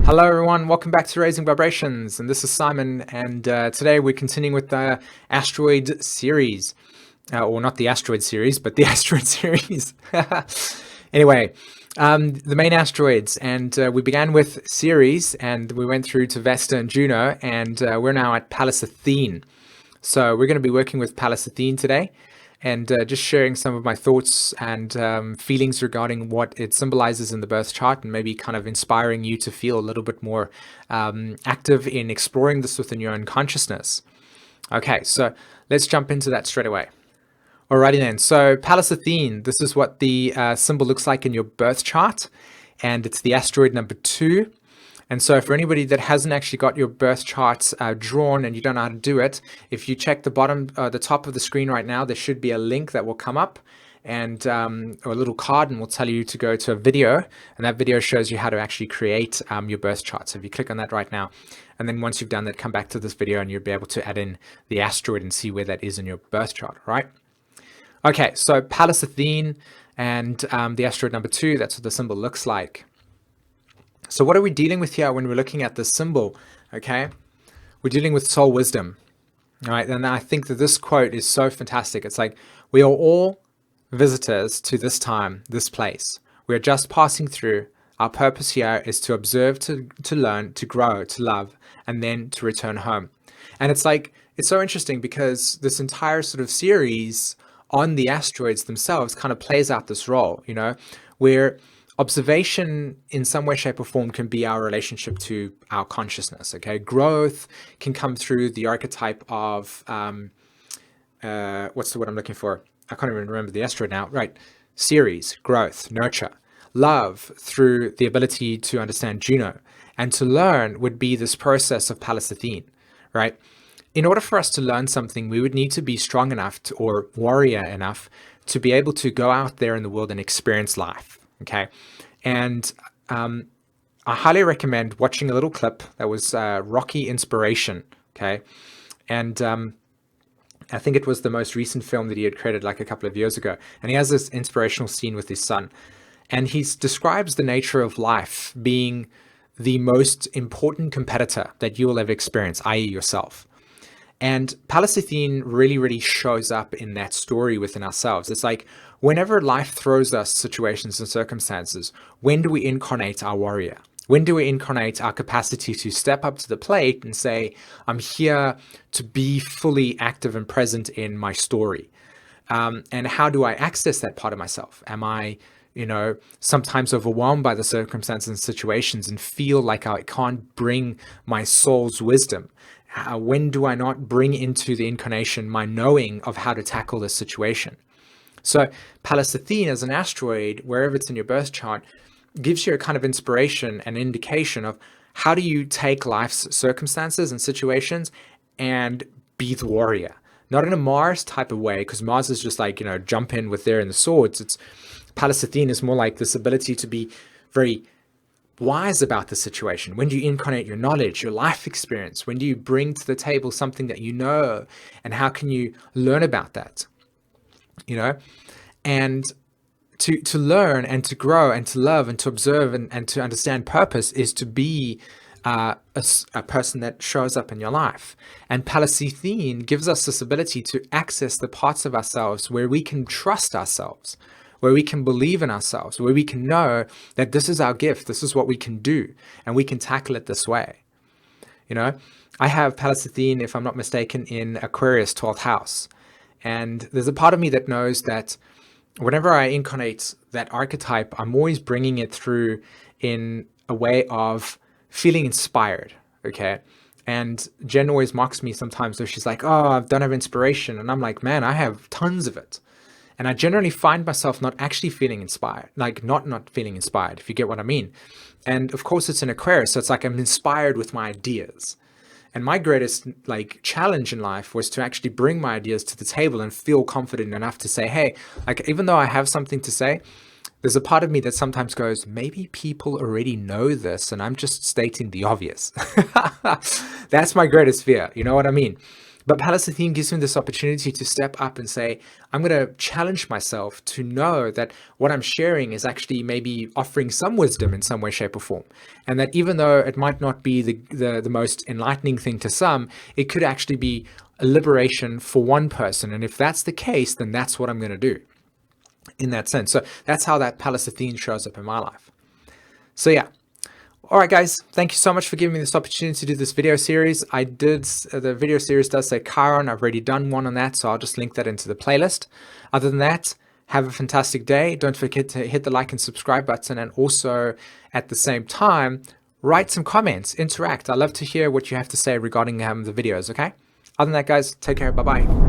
Hello everyone, welcome back to Raising Vibrations, and this is Simon, and today we're continuing with the asteroid series, or not the asteroid series, but the asteroid series. Anyway, the main asteroids, and we began with Ceres, and we went through to Vesta and Juno, and we're now at Pallas Athene. So we're going to be working with Pallas Athene today, and just sharing some of my thoughts and feelings regarding what it symbolizes in the birth chart, and maybe kind of inspiring you to feel a little bit more active in exploring this within your own consciousness. Okay, so let's jump into that straight away. Alrighty then, so Pallas Athene, this is what the symbol looks like in your birth chart, and it's the asteroid number 2. And so for anybody that hasn't actually got your birth charts drawn and you don't know how to do it, if you check the top of the screen right now, there should be a link that will come up, and or a little card, and will tell you to go to a video, and that video shows you how to actually create your birth chart. So if you click on that right now, and then once you've done that, come back to this video and you'll be able to add in the asteroid and see where that is in your birth chart, right? Okay, so Pallas Athene and the asteroid number 2, that's what the symbol looks like. So what are we dealing with here when we're looking at this symbol? Okay, we're dealing with soul wisdom. All right, and I think that this quote is so fantastic. It's like, we are all visitors to this time, this place. We are just passing through. Our purpose here is to observe, to learn, to grow, to love, and then to return home. And it's like, it's so interesting because this entire sort of series on the asteroids themselves kind of plays out this role, you know, where observation in some way, shape, or form can be our relationship to our consciousness. Okay, growth can come through the archetype of what's the word I'm looking for? I can't even remember the asteroid now. Right, Ceres, growth, nurture. Love through the ability to understand Juno, and to learn would be this process of Pallas Athene, right? In order for us to learn something, we would need to be strong enough or warrior enough to be able to go out there in the world and experience life. Okay, and I highly recommend watching a little clip that was Rocky Inspiration. Okay, and I think it was the most recent film that he had created like a couple of years ago. And he has this inspirational scene with his son, and he describes the nature of life being the most important competitor that you will ever experience, i.e. yourself. And Pallas Athene really, really shows up in that story within ourselves. It's like, whenever life throws us situations and circumstances, when do we incarnate our warrior? When do we incarnate our capacity to step up to the plate and say, I'm here to be fully active and present in my story? And how do I access that part of myself? Am I, sometimes overwhelmed by the circumstances and situations and feel like I can't bring my soul's wisdom? When do I not bring into the incarnation my knowing of how to tackle this situation? So Pallas Athene as an asteroid, wherever it's in your birth chart, gives you a kind of inspiration and indication of how do you take life's circumstances and situations and be the warrior. Not in a Mars type of way, because Mars is just like, jump in with there and the swords. It's Pallas Athene is more like this ability to be very wise about the situation. When do you incarnate your knowledge, your life experience? When do you bring to the table something that you know, and how can you learn about that? And to learn and to grow and to love and to observe and to understand purpose is to be a person that shows up in your life. And Pallas Athene gives us this ability to access the parts of ourselves where we can trust ourselves, where we can believe in ourselves, where we can know that this is our gift, this is what we can do, and we can tackle it this way. I have Pallas Athene, if I'm not mistaken, in Aquarius 12th house. And there's a part of me that knows that whenever I incarnate that archetype, I'm always bringing it through in a way of feeling inspired, okay? And Jen always mocks me sometimes, so she's like, oh, I don't have inspiration. And I'm like, man, I have tons of it. And I generally find myself not actually feeling inspired, like not feeling inspired, if you get what I mean. And of course it's an Aquarius, so it's like I'm inspired with my ideas. And my greatest challenge in life was to actually bring my ideas to the table and feel confident enough to say, hey, even though I have something to say, there's a part of me that sometimes goes, maybe people already know this and I'm just stating the obvious. That's my greatest fear. You know what I mean? But Pallas Athene gives me this opportunity to step up and say, I'm going to challenge myself to know that what I'm sharing is actually maybe offering some wisdom in some way, shape, or form. And that even though it might not be the most enlightening thing to some, it could actually be a liberation for one person. And if that's the case, then that's what I'm going to do in that sense. So that's how that Pallas Athene shows up in my life. So yeah. All right, guys, thank you so much for giving me this opportunity to do this video series. The video series does say Chiron. I've already done one on that, so I'll just link that into the playlist. Other than that, have a fantastic day. Don't forget to hit the like and subscribe button, and also at the same time, write some comments, interact. I love to hear what you have to say regarding the videos, okay? Other than that, guys, take care. Bye-bye.